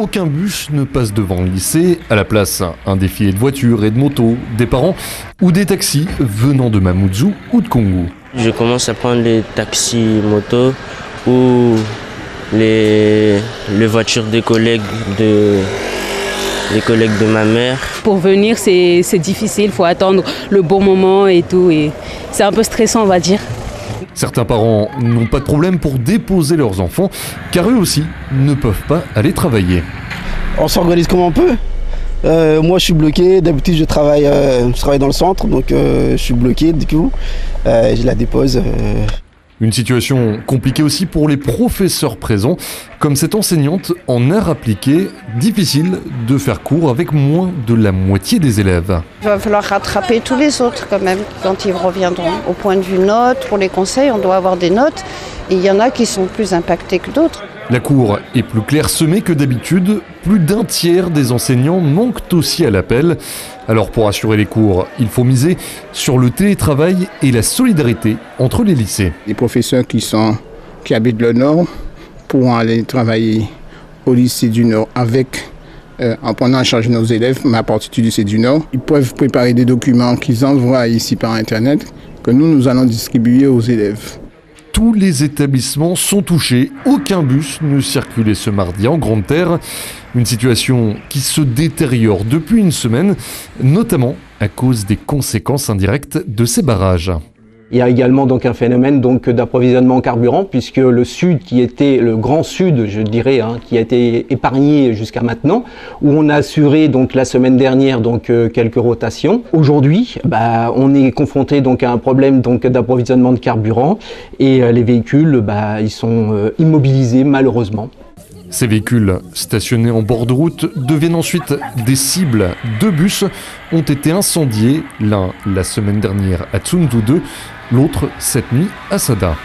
Aucun bus ne passe devant le lycée. À la place, un défilé de voitures et de motos, des parents ou des taxis venant de Mamoudzou ou de Congo. Je commence à prendre les taxis motos ou les voitures des collègues de ma mère. Pour venir, c'est difficile, il faut attendre le bon moment et tout. Et c'est un peu stressant, on va dire. Certains parents n'ont pas de problème pour déposer leurs enfants, car eux aussi ne peuvent pas aller travailler. On s'organise comme on peut. Moi je suis bloqué, d'habitude je travaille dans le centre, donc je suis bloqué du coup, je la dépose. Une situation compliquée aussi pour les professeurs présents, comme cette enseignante en art appliqué, difficile de faire cours avec moins de la moitié des élèves. Il va falloir rattraper tous les autres quand même quand ils reviendront. Au point de vue notes, pour les conseils, on doit avoir des notes. Et il y en a qui sont plus impactés que d'autres. La cour est plus clairsemée que d'habitude. Plus d'un tiers des enseignants manquent aussi à l'appel. Alors pour assurer les cours, il faut miser sur le télétravail et la solidarité entre les lycées. Les professeurs qui habitent le Nord pourront aller travailler au lycée du Nord en prenant en charge nos élèves, mais à partir du lycée du Nord. Ils peuvent préparer des documents qu'ils envoient ici par Internet, que nous allons distribuer aux élèves. Tous les établissements sont touchés. Aucun bus ne circulait ce mardi en Grande Terre. Une situation qui se détériore depuis une semaine, notamment à cause des conséquences indirectes de ces barrages. Il y a également donc un phénomène d'approvisionnement en carburant, puisque le sud, qui était le grand sud, je dirais, qui a été épargné jusqu'à maintenant, où on a assuré donc la semaine dernière quelques rotations. Aujourd'hui, on est confronté à un problème d'approvisionnement de carburant et les véhicules, ils sont immobilisés malheureusement. Ces véhicules stationnés en bord de route deviennent ensuite des cibles. 2 bus ont été incendiés, l'un la semaine dernière à Tsundu 2, l'autre cette nuit à Sada.